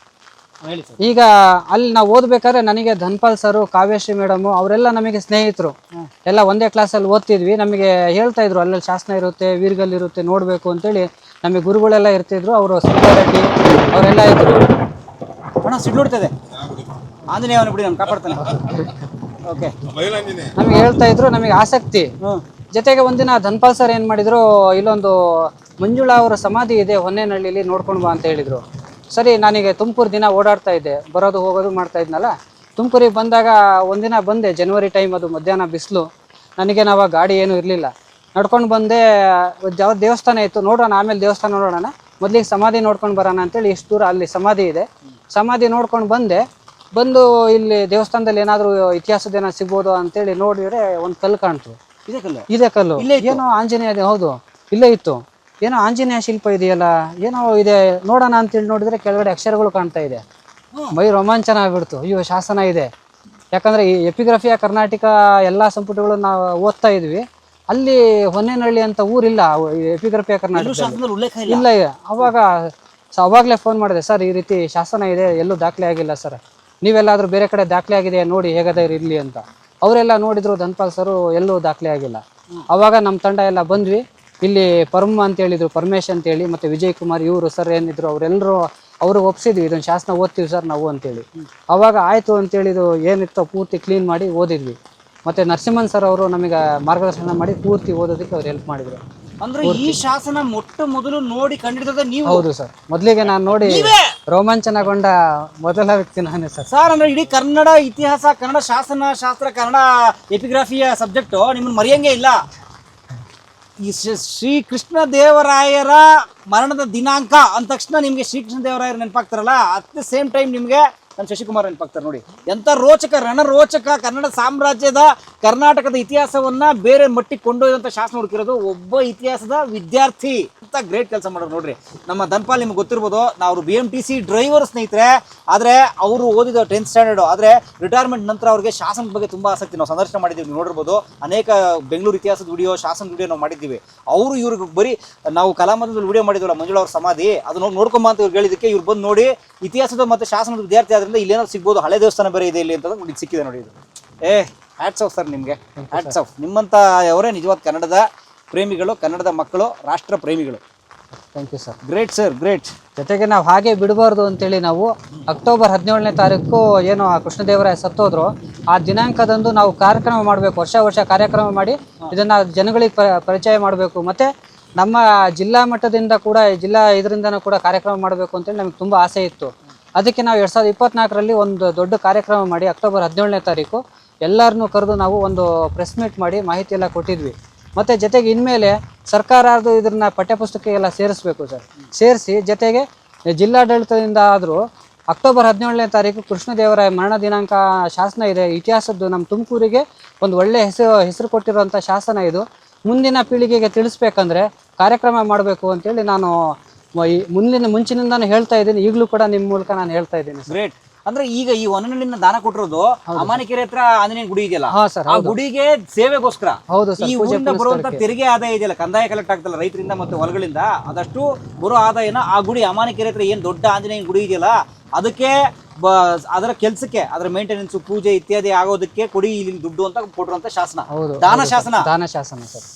ಈಗ ಅಲ್ಲಿ ನಾವು ಓದ್ಬೇಕಾದ್ರೆ ನನಗೆ ಧನ್ಪಾಲ್ ಸರ್, ಕಾವ್ಯಶ್ರೀ ಮೇಡಮ್ ಅವರೆಲ್ಲ ನಮಗೆ ಸ್ನೇಹಿತರು. ಎಲ್ಲ ಒಂದೇ ಕ್ಲಾಸಲ್ಲಿ ಓದ್ತಿದ್ವಿ. ನಮಗೆ ಹೇಳ್ತಾ ಇದ್ರು ಅಲ್ಲಲ್ಲಿ ಶಾಸನ ಇರುತ್ತೆ, ವೀರ್ಗಲ್ ಇರುತ್ತೆ, ನೋಡ್ಬೇಕು ಅಂತೇಳಿ. ನಮಗೆ ಗುರುಗಳೆಲ್ಲ ಇರ್ತಿದ್ರು. ಅವರು ಸಿದ್ದಾರೆಡ್ಡಿ ಅವರೆಲ್ಲ ಇದ್ರು. ಅಣ್ಣ ಸಿಡ್ ನೋಡ್ತದೆ, ಆಂಜನೇಯವನ್ನು ಬಿಡಿ ನಾನು ಕಾಪಾಡ್ತಾನೆ. ಓಕೆ, ನಮಗೆ ಹೇಳ್ತಾ ಇದ್ರು, ನಮಗೆ ಆಸಕ್ತಿ. ಜೊತೆಗೆ ಒಂದಿನ ಧನ್ಪಾಲ್ ಸರ್ ಏನ್ ಮಾಡಿದ್ರು, ಇಲ್ಲೊಂದು ಮಂಜುಳಾ ಅವರ ಸಮಾಧಿ ಇದೆ ಹೊನ್ನೇನಹಳ್ಳಿಲಿ, ನೋಡ್ಕೊಂಡು ಬಾ ಅಂತ ಹೇಳಿದ್ರು. ಸರಿ, ನಾನೀಗ ತುಮಕೂರು ದಿನ ಓಡಾಡ್ತಾ ಇದ್ದೆ, ಬರೋದು ಹೋಗೋದು ಮಾಡ್ತಾ ಇದ್ನಲ್ಲ. ತುಮಕೂರಿಗೆ ಬಂದಾಗ ಒಂದಿನ ಬಂದೆ, ಜನವರಿ ಟೈಮ್, ಅದು ಮಧ್ಯಾಹ್ನ ಬಿಸಿಲು. ನನಗೆ ನಾವಾಗ ಗಾಡಿ ಏನೂ ಇರಲಿಲ್ಲ, ನಡ್ಕೊಂಡು ಬಂದೆ. ಯಾವ ದೇವಸ್ಥಾನ ಇತ್ತು ನೋಡೋಣ, ಆಮೇಲೆ ದೇವಸ್ಥಾನ ನೋಡೋಣ, ಮೊದಲಿಗೆ ಸಮಾಧಿ ನೋಡ್ಕೊಂಡು ಬರೋಣ ಅಂತೇಳಿ. ಇಷ್ಟು ದೂರ ಅಲ್ಲಿ ಸಮಾಧಿ ಇದೆ, ಸಮಾಧಿ ನೋಡ್ಕೊಂಡು ಬಂದು ಇಲ್ಲಿ ದೇವಸ್ಥಾನದಲ್ಲಿ ಏನಾದರೂ ಇತಿಹಾಸದ ಏನಾದ್ರು ಸಿಗ್ಬೋದು ಅಂತೇಳಿ ನೋಡಿದ್ರೆ ಒಂದು ಕಲ್ಲು ಕಾಣ್ತು. ಇದೇ ಕಲ್ಲು ಏನೋ ಆಂಜನೇಯ, ಹೌದು ಇಲ್ಲೇ ಇತ್ತು. ಏನೋ ಆಂಜನೇಯ ಶಿಲ್ಪ ಇದೆಯಲ್ಲ, ಏನೋ ಇದೆ, ನೋಡೋಣ ಅಂತೇಳಿ ನೋಡಿದ್ರೆ ಕೆಳಗಡೆ ಅಕ್ಷರಗಳು ಕಾಣ್ತಾ ಇದೆ. ಮೈ ರೋಮಾಂಚನ ಆಗ್ಬಿಡ್ತು. ಅಯ್ಯೋ, ಶಾಸನ ಇದೆ. ಯಾಕಂದ್ರೆ ಈ ಎಪಿಗ್ರಫಿಯ ಕರ್ನಾಟಕ ಎಲ್ಲಾ ಸಂಪುಟಗಳು ನಾವು ಓದ್ತಾ ಇದ್ವಿ. ಅಲ್ಲಿ ಹೊನ್ನೇನಹಳ್ಳಿ ಅಂತ ಊರಿಲ್ಲ ಎಪಿಗ್ರಫಿಯ ಕರ್ನಾಟಕ ಇಲ್ಲ. ಅವಾಗಲೇ ಫೋನ್ ಮಾಡಿದೆ, ಸರ್ ಈ ರೀತಿ ಶಾಸನ ಇದೆ, ಎಲ್ಲೂ ದಾಖಲೆ ಆಗಿಲ್ಲ ಸರ್, ನೀವೆಲ್ಲಾದ್ರೂ ಬೇರೆ ಕಡೆ ದಾಖಲೆ ಆಗಿದೆ ನೋಡಿ, ಹೇಗದ ಇರಲಿ ಅಂತ. ಅವರೆಲ್ಲ ನೋಡಿದ್ರು, ಧನ್ಪಾಲ್ ಸರು, ಎಲ್ಲೂ ದಾಖಲೆ ಆಗಿಲ್ಲ. ಅವಾಗ ನಮ್ಮ ತಂಡ ಎಲ್ಲ ಬಂದ್ವಿ. ಇಲ್ಲಿ ಪರಮ್ ಅಂತ ಹೇಳಿದ್ರು, ಪರಮೇಶ್ ಅಂತೇಳಿ, ಮತ್ತೆ ವಿಜಯ್ ಕುಮಾರ್ ಇವರು ಸರ್ ಏನಿದ್ರು, ಅವರೆಲ್ಲರೂ ಅವರು ಒಪ್ಸಿದ್ವಿ, ಇದೊಂದು ಶಾಸನ ಓದ್ತೀವಿ ಸರ್ ನಾವು ಅಂತೇಳಿ. ಅವಾಗ ಆಯಿತು ಅಂತೇಳಿದು ಏನಿತ್ತೋ ಪೂರ್ತಿ ಕ್ಲೀನ್ ಮಾಡಿ ಓದಿದ್ವಿ. ಮತ್ತೆ ನರಸಿಂಹನ್ ಸರ್ ಅವರು ನಮಗೆ ಮಾರ್ಗದರ್ಶನ ಮಾಡಿ ಪೂರ್ತಿ ಓದೋದಕ್ಕೆ ಅವ್ರು ಹೆಲ್ಪ್ ಮಾಡಿದ್ರು. ಅಂದ್ರೆ ಈ ಶಾಸನ ಮೊಟ್ಟ ಮೊದಲು ನೋಡಿ ಕಂಡಿಡಿದ ನೀವು? ಹೌದು ಸರ್, ಮೊದಲಿಗೆ ನಾನು ನೋಡಿ ರೋಮಾಂಚನಗೊಂಡ ಮೊದಲ ವ್ಯಕ್ತಿ ನಾನೇ ಸರ್. ಸರ್, ಅಂದ್ರೆ ಇಡೀ ಕನ್ನಡ ಇತಿಹಾಸ, ಕನ್ನಡ ಶಾಸನ ಶಾಸ್ತ್ರ, ಕನ್ನಡ ಎಪಿಗ್ರಫಿಯ ಸಬ್ಜೆಕ್ಟ್ ನಿಮ್ಮನ್ನ ಮರೆಯಂಗೆ ಇಲ್ಲ. ಈ ಶ್ರೀಕೃಷ್ಣ ದೇವರಾಯರ ಮರಣದ ದಿನಾಂಕ ಅಂದ ತಕ್ಷಣ ನಿಮಗೆ ಶ್ರೀಕೃಷ್ಣ ದೇವರಾಯರು ನೆನಪಾಗ್ತಾರಲ್ಲ, ಅಟ್ ದ ಸೇಮ್ ಟೈಮ್ ನಿಮಗೆ ನಮ್ಮ ಶಶಿಕುಮಾರ್ ನೆನಪಾಗ್ತಾರೆ ನೋಡಿ. ಎಂಥ ರೋಚಕ ರಣರೋಚಕ ಕನ್ನಡ ಸಾಮ್ರಾಜ್ಯದ ಕರ್ನಾಟಕದ ಇತಿಹಾಸವನ್ನ ಬೇರೆ ಮಟ್ಟಿಗೆ ಕೊಂಡೊಯ್ದಂಥ ಶಾಸನ ಹುಡುಕಿರೋದು ಒಬ್ಬ ಇತಿಹಾಸದ ವಿದ್ಯಾರ್ಥಿ ಅಂತ ಗ್ರೇಟ್ ಕೆಲಸ ಮಾಡೋರು ನೋಡ್ರಿ. ನಮ್ಮ ಧನ್ಪಾಲ್ ನಿಮ್ಗೆ ಗೊತ್ತಿರ್ಬೋದು, ನಾವು BMTC ಡ್ರೈವರ್ ಸ್ನೇಹಿತರೆ. ಆದರೆ ಅವರು ಓದಿದ 10th ಸ್ಟ್ಯಾಂಡರ್ಡು, ಆದರೆ ರಿಟೈರ್ಮೆಂಟ್ ನಂತರ ಅವ್ರಿಗೆ ಶಾಸನದ ಬಗ್ಗೆ ತುಂಬ ಆಸಕ್ತಿ. ನಾವು ಸಂದರ್ಶನ ಮಾಡಿದ್ದೀವಿ, ನೀವು ನೋಡಿರ್ಬೋದು. ಅನೇಕ ಬೆಂಗಳೂರು ಇತಿಹಾಸದ ವಿಡಿಯೋ, ಶಾಸನದ ವಿಡಿಯೋ ನಾವು ಮಾಡಿದ್ದೀವಿ. ಅವರು ಇವ್ರಿಗೆ ಬರೀ ನಾವು ಕಲಾಮಂದಿರದಲ್ಲಿ ವಿಡಿಯೋ ಮಾಡಿದ್ವಲ್ಲ ಮಂಜುಳಾ ಅವ್ರ ಸಮಾಧಿ, ಅದನ್ನ ನೋಡ್ಕೊಂಬ ಅಂತ ಇವ್ರು ಹೇಳಿದಕ್ಕೆ ಇವ್ರು ಬಂದು ನೋಡಿ ಇತಿಹಾಸದ ಮತ್ತು ಶಾಸನದ ವಿದ್ಯಾರ್ಥಿ ಆದ್ರಿಂದ ಇಲ್ಲೇನಾದ್ರು ಸಿಗ್ಬೋದು, ಹಳೆ ದೇವಸ್ಥಾನ ಬೇರೆ ಇದೆ ಇಲ್ಲಿ ಅಂತ ಇದು ಸಿಕ್ಕಿದೆ ನೋಡಿ. ಇದು ಹ್ಯಾಟ್ಸ್ ಆಫ್ ಸರ್, ನಿಮಗೆ ಹ್ಯಾಟ್ಸ್ ಆಫ್. ನಿಮ್ಮಂಥ ಅವರೇ ನಿಜವಾದ ಕನ್ನಡದ ಪ್ರೇಮಿಗಳು, ಕನ್ನಡದ ಮಕ್ಕಳು, ರಾಷ್ಟ್ರ ಪ್ರೇಮಿಗಳು. Thank you sir. Great sir, great. ಜೊತೆಗೆ ನಾವು ಹಾಗೆ ಬಿಡಬಾರ್ದು ಅಂತೇಳಿ ನಾವು ಅಕ್ಟೋಬರ್ 17ನೇ ತಾರೀಕು ಏನು ಆ ಕೃಷ್ಣದೇವರಾಯ ಸತ್ತೋದ್ರು ಆ ದಿನಾಂಕದಂದು ನಾವು ಕಾರ್ಯಕ್ರಮ ಮಾಡಬೇಕು. ವರ್ಷ ಕಾರ್ಯಕ್ರಮ ಮಾಡಿ ಇದನ್ನು ಜನಗಳಿಗೆ ಪರಿಚಯ ಮಾಡಬೇಕು. ಮತ್ತು ನಮ್ಮ ಜಿಲ್ಲಾ ಮಟ್ಟದಿಂದ ಕೂಡ ಜಿಲ್ಲಾ ಇದರಿಂದನೂ ಕೂಡ ಕಾರ್ಯಕ್ರಮ ಮಾಡಬೇಕು ಅಂತೇಳಿ ನಮಗೆ ತುಂಬ ಆಸೆ ಇತ್ತು. ಅದಕ್ಕೆ ನಾವು 2024ರಲ್ಲಿ ಒಂದು ದೊಡ್ಡ ಕಾರ್ಯಕ್ರಮ ಮಾಡಿ ಅಕ್ಟೋಬರ್ 17ನೇ ತಾರೀಕು ಎಲ್ಲರನ್ನೂ ಕರೆದು ನಾವು ಒಂದು ಪ್ರೆಸ್ ಮೀಟ್ ಮಾಡಿ ಮಾಹಿತಿ ಎಲ್ಲ ಕೊಟ್ಟಿದ್ವಿ. ಮತ್ತು ಜೊತೆಗೆ ಇನ್ಮೇಲೆ ಸರ್ಕಾರ ಇದನ್ನು ಪಠ್ಯಪುಸ್ತಕ ಎಲ್ಲ ಸೇರಿಸ್ಬೇಕು ಸರ್. ಸೇರಿಸಿ ಜೊತೆಗೆ ಜಿಲ್ಲಾಡಳಿತದಿಂದ ಆದರೂ ಅಕ್ಟೋಬರ್ 17ನೇ ತಾರೀಕು ಕೃಷ್ಣದೇವರಾಯ ಮರಣ ದಿನಾಂಕ ಶಾಸನ ಇದೆ. ಇತಿಹಾಸದ್ದು ನಮ್ಮ ತುಮಕೂರಿಗೆ ಒಂದು ಒಳ್ಳೆಯ ಹೆಸರು ಕೊಟ್ಟಿರುವಂಥ ಶಾಸನ ಇದು. ಮುಂದಿನ ಪೀಳಿಗೆಗೆ ತಿಳಿಸ್ಬೇಕಂದ್ರೆ ಕಾರ್ಯಕ್ರಮ ಮಾಡಬೇಕು ಅಂತೇಳಿ ನಾನು ಮುಂಚಿನಿಂದಾನು ಹೇಳ್ತಾ ಇದ್ದೀನಿ. ಈಗಲೂ ಕೂಡ ನಿಮ್ಮ ಮೂಲಕ ನಾನು ಹೇಳ್ತಾ ಇದ್ದೀನಿ. ಗ್ರೇಟ್. ಅಂದ್ರೆ ಈಗ ಈ ಹೊನ್ನಳ್ಳಿನ ದಾನ ಕೊಟ್ಟಿರೋದು ಅಮಾನಿಕೆರೆ ಹತ್ರ ಆಂಜನೇಯ ಗುಡಿ ಇದೆಯಲ್ಲ, ಆ ಗುಡಿಗೆ ಸೇವೆಗೋಸ್ಕರ. ಹೌದು. ಈ ಊರಿಂದ ಬರುವಂತ ತೆರಿಗೆ ಆದಾಯ ಇದೆಯಲ್ಲ, ಕಂದಾಯ ಕಲೆಕ್ಟ್ ಆಗ್ತಲ್ಲ ರೈತರಿಂದ ಮತ್ತು ಹೊಲಗಳಿಂದ, ಅದಷ್ಟು ಬರೋ ಆದಾಯನ ಆ ಗುಡಿ ಅಮಾನಿಕೆರೆ ಹತ್ರ ಏನ್ ದೊಡ್ಡ ಆಂಜನೇಯ ಗುಡಿ ಇದೆಯಲ್ಲ ಅದಕ್ಕೆ ಅದರ ಕೆಲಸಕ್ಕೆ, ಅದರ ಮೇಂಟೆನೆನ್ಸ್, ಪೂಜೆ ಇತ್ಯಾದಿ ಆಗೋದಕ್ಕೆ ಕೊಡಿ ಇಲ್ಲಿ ದುಡ್ಡು ಅಂತ ಕೊಟ್ಟಿರುವಂತ ಶಾಸನ. ದಾನ ಶಾಸನ. ದಾನ ಶಾಸನ sir.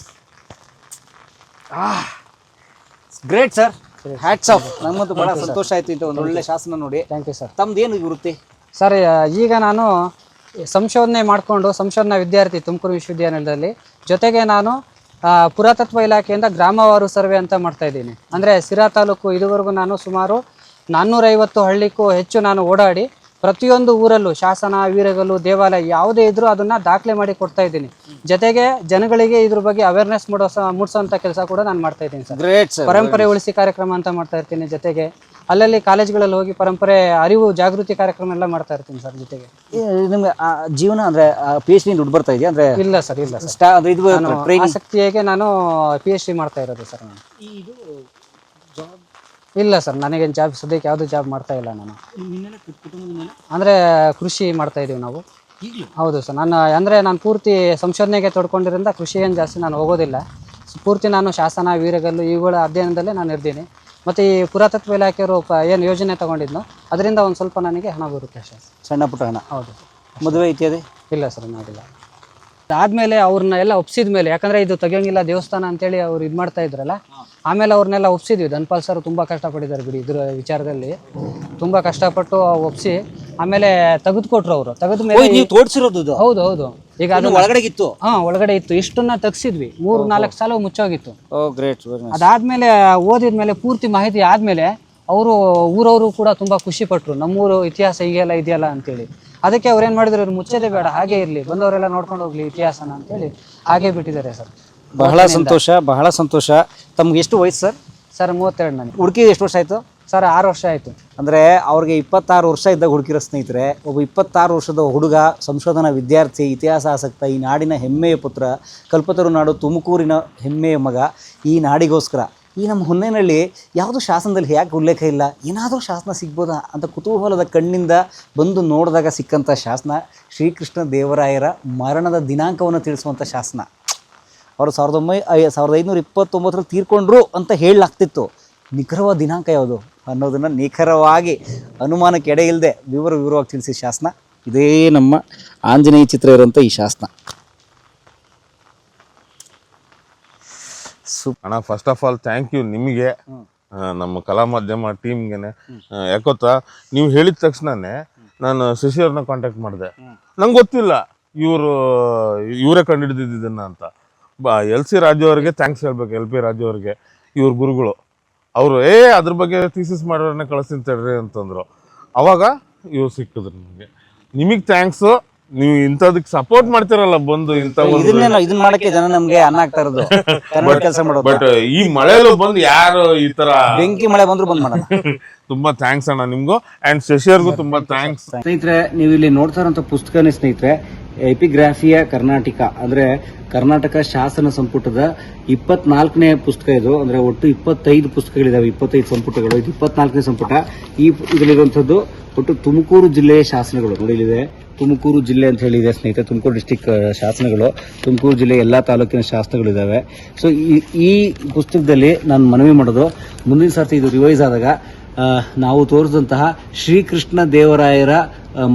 Great sir, hats off. ನಮ್ಮದು ಬಹಳ ಸಂತೋಷ ಆಯ್ತು ಇಂಥ ಒಂದು ಒಳ್ಳೆ ಶಾಸನ ನೋಡಿ. Thank you sir. ತಮ್ದೇನು ವೃತ್ತಿ ಸರ್? ಈಗ ನಾನು ಸಂಶೋಧನೆ ಮಾಡಿಕೊಂಡು ಸಂಶೋಧನಾ ವಿದ್ಯಾರ್ಥಿ ತುಮಕೂರು ವಿಶ್ವವಿದ್ಯಾನಿಲಯದಲ್ಲಿ. ಜೊತೆಗೆ ನಾನು ಪುರಾತತ್ವ ಇಲಾಖೆಯಿಂದ ಗ್ರಾಮವಾರು ಸರ್ವೆ ಅಂತ ಮಾಡ್ತಾ ಇದ್ದೀನಿ. ಅಂದರೆ ಸಿರಾ ತಾಲೂಕು ಇದುವರೆಗೂ ನಾನು ಸುಮಾರು 450 ಹಳ್ಳಿಗೂ ಹೆಚ್ಚು ನಾನು ಓಡಾಡಿ ಪ್ರತಿಯೊಂದು ಊರಲ್ಲೂ ಶಾಸನ, ವೀರಗಲ್ಲು, ದೇವಾಲಯ ಯಾವುದೇ ಇದ್ರೂ ಅದನ್ನು ದಾಖಲೆ ಮಾಡಿ ಕೊಡ್ತಾ ಇದ್ದೀನಿ. ಜೊತೆಗೆ ಜನಗಳಿಗೆ ಇದ್ರ ಬಗ್ಗೆ ಅವೇರ್ನೆಸ್ ಮೂಡಿಸೋಂಥ ಕೆಲಸ ಕೂಡ ನಾನು ಮಾಡ್ತಾ ಇದ್ದೀನಿ ಸರ್. Great sir. ಪರಂಪರೆ ಉಳಿಸಿ ಕಾರ್ಯಕ್ರಮ ಅಂತ ಮಾಡ್ತಾ ಇರ್ತೀನಿ. ಜೊತೆಗೆ ಅಲ್ಲಲ್ಲಿ ಕಾಲೇಜ್ಗಳಲ್ಲಿ ಹೋಗಿ ಪರಂಪರೆ ಅರಿವು ಜಾಗೃತಿ ಕಾರ್ಯಕ್ರಮ ಎಲ್ಲ ಮಾಡ್ತಾ ಇರ್ತೀನಿ ಸರ್. ಜೊತೆಗೆ ನಿಮ್ಗೆ ಜೀವನ ಅಂದ್ರೆ PhD ದುಡ್ಡು ಬರ್ತಾ ಇದೆಯಾ? ಅಂದ್ರೆ ಇಲ್ಲ ಸರ್, ಇಲ್ಲ ಸರ್. ಆಸಕ್ತಿಯಾಗಿ ನಾನು PhD ಮಾಡ್ತಾ ಇರೋದು ಸರ್. ನಾನು ಇಲ್ಲ ಸರ್, ನನಗೇನು ಜಾಬ್ ಸದ್ಯಕ್ಕೆ ಯಾವುದು ಜಾಬ್ ಮಾಡ್ತಾ ಇಲ್ಲ ನಾನು. ಅಂದರೆ ಕೃಷಿ ಮಾಡ್ತಾ ಇದ್ದೀವಿ ನಾವು. ಹೌದು ಸರ್. ನಾನು ಪೂರ್ತಿ ಸಂಶೋಧನೆಗೆ ತೊಡ್ಕೊಂಡಿರೋದ್ರಿಂದ ಕೃಷಿ ಏನು ಜಾಸ್ತಿ ನಾನು ಹೋಗೋದಿಲ್ಲ. ಪೂರ್ತಿ ನಾನು ಶಾಸನ, ವೀರಗಲ್ಲು ಇವುಗಳ ಅಧ್ಯಯನದಲ್ಲೇ ನಾನು ಇರ್ತೀನಿ. ಮತ್ತು ಈ ಪುರಾತತ್ವ ಇಲಾಖೆಯವರು ಏನು ಯೋಜನೆ ತೊಗೊಂಡಿದ್ನೋ ಅದರಿಂದ ಒಂದು ಸ್ವಲ್ಪ ನನಗೆ ಹಣ ಬರುತ್ತೆ ಸರ್. ಸಣ್ಣ ಪುಟ್ಟ ಹಣ. ಹೌದು. ಮದುವೆ ಇತ್ಯಾದಿ? ಇಲ್ಲ ಸರ್, ಮಾಡಿಲ್ಲ. ಅದಾದಮೇಲೆ ಅವ್ರನ್ನ ಎಲ್ಲ ಒಪ್ಸಿದ ಮೇಲೆ, ಯಾಕಂದರೆ ಇದು ತೆಗಿಯೋಂಗಿಲ್ಲ ದೇವಸ್ಥಾನ ಅಂತೇಳಿ ಅವ್ರು ಇದು ಮಾಡ್ತಾ ಇದ್ರಲ್ಲ, ಆಮೇಲೆ ಅವ್ರನ್ನೆಲ್ಲ ಒಪ್ಸಿದ್ವಿ. ಧನ್ಪಾಲ್ ಸರ್ ತುಂಬ ಕಷ್ಟಪಟ್ಟಿದ್ದಾರೆ ಬಿಡಿ ಇದ್ರ ವಿಚಾರದಲ್ಲಿ. ತುಂಬ ಕಷ್ಟಪಟ್ಟು ಒಪ್ಸಿ ಆಮೇಲೆ ತೆಗೆದುಕೊಟ್ರು ಅವರು. ತೆಗೆದ ಮೇಲೆ ತೋರಿಸಿರೋದು? ಹೌದು ಹೌದು. ಈಗ ಅದು ಒಳಗಡೆ ಇತ್ತು? ಒಳಗಡೆ ಇತ್ತು. ಇಷ್ಟನ್ನ ತೆಗ್ಸಿದ್ವಿ. 3-4 ಸಾಲ ಮುಚ್ಚೋಗಿತ್ತು. ಗ್ರೇಟ್. ಅದಾದ್ಮೇಲೆ ಓದಿದ್ಮೇಲೆ ಪೂರ್ತಿ ಮಾಹಿತಿ ಆದ್ಮೇಲೆ ಅವರು ಊರವರು ಕೂಡ ತುಂಬ ಖುಷಿ ಪಟ್ರು, ನಮ್ಮೂರು ಇತಿಹಾಸ ಹೀಗೆಲ್ಲ ಇದೆಯಲ್ಲ ಅಂತೇಳಿ. ಅದಕ್ಕೆ ಅವ್ರು ಏನು ಮಾಡಿದ್ರು, ಇವ್ರು ಮುಚ್ಚೋದೇ ಬೇಡ, ಹಾಗೆ ಇರಲಿ, ಬಂದವರೆಲ್ಲ ನೋಡ್ಕೊಂಡು ಹೋಗ್ಲಿ ಇತಿಹಾಸನ ಅಂತೇಳಿ ಹಾಗೆ ಬಿಟ್ಟಿದ್ದಾರೆ ಸರ್. ಬಹಳ ಸಂತೋಷ, ಬಹಳ ಸಂತೋಷ. ತಮ್ಗೆ ಎಷ್ಟು ವಯಸ್ಸು ಸರ್? ಸರ್ 32 ನನಗೆ. ಹುಡುಕಿ ಎಷ್ಟು ವರ್ಷ ಆಯಿತು ಸರ್? 6 ವರ್ಷ ಆಯಿತು. ಅಂದರೆ ಅವ್ರಿಗೆ 26 ವರ್ಷ ಇದ್ದಾಗ ಹುಡುಕಿರೋ ಸ್ನೇಹಿತರೆ, ಒಬ್ಬ 26 ವರ್ಷದ ಹುಡುಗ, ಸಂಶೋಧನಾ ವಿದ್ಯಾರ್ಥಿ, ಇತಿಹಾಸ ಆಸಕ್ತ, ಈ ನಾಡಿನ ಹೆಮ್ಮೆಯ ಪುತ್ರ, ಕಲ್ಪತರು ನಾಡು ತುಮಕೂರಿನ ಹೆಮ್ಮೆಯ ಮಗ, ಈ ನಾಡಿಗೋಸ್ಕರ ಈ ನಮ್ಮ ಹೊನ್ನೇನಹಳ್ಳಿ ಯಾವುದು ಶಾಸನದಲ್ಲಿ ಯಾಕೆ ಉಲ್ಲೇಖ ಇಲ್ಲ, ಏನಾದರೂ ಶಾಸನ ಸಿಗ್ಬೋದಾ ಅಂತ ಕುತೂಹಲದ ಕಣ್ಣಿಂದ ಬಂದು ನೋಡಿದಾಗ ಸಿಕ್ಕಂಥ ಶಾಸನ ಶ್ರೀಕೃಷ್ಣ ದೇವರಾಯರ ಮರಣದ ದಿನಾಂಕವನ್ನು ತಿಳಿಸುವಂಥ ಶಾಸನ. ಅವರು 1529ರಲ್ಲಿ ತೀರ್ಕೊಂಡ್ರು ಅಂತ ಹೇಳಲಾಗ್ತಿತ್ತು. ನಿಖರವಾದ ದಿನಾಂಕ ಯಾವುದು ಅನ್ನೋದನ್ನು ನಿಖರವಾಗಿ ಅನುಮಾನಕ್ಕೆ ಎಡೆ ಇಲ್ಲದೆ ವಿವರವಾಗಿ ತಿಳಿಸಿದ ಶಾಸನ ಇದೇ ನಮ್ಮ ಆಂಜನೇಯ ಚಿತ್ರ ಇರುವಂಥ ಈ ಶಾಸನ. ಅಣ್ಣ, first of all thank you ನಿಮಗೆ, ನಮ್ಮ ಕಲಾ ಮಾಧ್ಯಮ ಟೀಮ್ಗೆ. ಯಾಕೊತ್ತಾ, ನೀವು ಹೇಳಿದ ತಕ್ಷಣನೇ ನಾನು ಶಶಿ ಅವ್ರನ್ನ ಕಾಂಟ್ಯಾಕ್ಟ್ ಮಾಡಿದೆ. ನಂಗೆ ಗೊತ್ತಿಲ್ಲ ಇವರೇ ಕಂಡುಹಿಡಿದಿದ್ದನ್ನ ಅಂತ. LC ರಾಜು ಅವ್ರಿಗೆ ಥ್ಯಾಂಕ್ಸ್ ಹೇಳ್ಬೇಕು. LP ರಾಜು ಅವ್ರಿಗೆ, ಇವ್ರ ಗುರುಗಳು. ಅವರು ಅದ್ರ ಬಗ್ಗೆ ಥೀಸಿಸ್ ಮಾಡೋರನ್ನ ಕಳಿಸ್ತೀನಿ ತಡ್ರಿ ಅಂತಂದ್ರು. ಅವಾಗ ಇವ್ರು ಸಿಕ್ಕಿದ್ರು. ನಿಮಗೆ ಥ್ಯಾಂಕ್ಸು. ನೀವು ಇಂಥದಕ್ಕೆ ಸಪೋರ್ಟ್ ಮಾಡ್ತಿರಲ್ಲ ಬಂದು ಇಂಥ ಇದನ್ನ ಮಾಡಕ್ಕೆ ಜನ ನಮ್ಗೆ ಅನ್ನ ಆಗ್ತಾ ಇರೋದು ಕನ್ನಡ ಕೆಲಸ ಮಾಡೋದು. ಬಟ್ ಈ ಮಳೆಲೂ ಬಂದು ಯಾರು ಈ ತರ ಬೆಂಕಿ ಮಳೆ ಬಂದ್ರು ಬಂದ್ ಮಾಡೋಣ. ತುಂಬಾ ಥ್ಯಾಂಕ್ಸ್ ಅಣ್ಣ ನಿಮ್ಗೂ ಅಂಡ್ ಶಶಿಯರ್ಗೂ ತುಂಬಾ ಥ್ಯಾಂಕ್ಸ್. ಸ್ನೇಹಿತರೆ, ನೀವು ಇಲ್ಲಿ ನೋಡ್ತಾ ಇರೋಂಥ ಪುಸ್ತಕನೇ ಸ್ನೇಹಿತರೆ ಎಪಿಗ್ರಾಫಿಯ ಕರ್ನಾಟಕ, ಅಂದ್ರೆ ಕರ್ನಾಟಕ ಶಾಸನ ಸಂಪುಟದ 24ನೇ ಪುಸ್ತಕ ಇದು. ಅಂದ್ರೆ ಒಟ್ಟು 25 ಪುಸ್ತಕಗಳಿದಾವೆ, 25 ಸಂಪುಟಗಳು. ಇದು 24ನೇ ಸಂಪುಟ. ಇದರಲ್ಲಿರುವಂತದ್ದು ಒಟ್ಟು ತುಮಕೂರು ಜಿಲ್ಲೆಯ ಶಾಸನಗಳು. ನೋಡಿ ಇಲ್ಲಿದೆ ತುಮಕೂರು ಜಿಲ್ಲೆ ಅಂತ ಹೇಳಿದೆ ಸ್ನೇಹಿತರೆ, ತುಮಕೂರು ಡಿಸ್ಟಿಕ್ ಶಾಸನಗಳು, ತುಮಕೂರು ಜಿಲ್ಲೆ ಎಲ್ಲಾ ತಾಲೂಕಿನ ಶಾಸನಗಳಿದಾವೆ. ಸೊ ಈ ಪುಸ್ತಕದಲ್ಲಿ ನಾನು ಮನವಿ ಮಾಡೋದು, ಮುಂದಿನ ಸರ್ತಿ ಇದು ರಿವೈಸ್ ಆದಾಗ ನಾವು ತೋರಿಸಿದಂತಹ ಶ್ರೀಕೃಷ್ಣ ದೇವರಾಯರ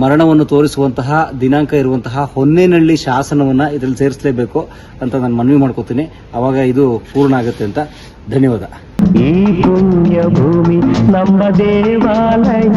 ಮರಣವನ್ನು ತೋರಿಸುವಂತಹ ದಿನಾಂಕ ಇರುವಂತಹ ಹೊನ್ನೇನಹಳ್ಳಿ ಶಾಸನವನ್ನ ಇದರಲ್ಲಿ ಸೇರಿಸಲೇಬೇಕು ಅಂತ ನಾನು ಮನವಿ ಮಾಡ್ಕೋತೀನಿ. ಅವಾಗ ಇದು ಪೂರ್ಣ ಆಗುತ್ತೆ ಅಂತ. ಧನ್ಯವಾದ. ಈ ಪುಣ್ಯ ಭೂಮಿ ನಮ್ಮ ದೇವಾಲಯ.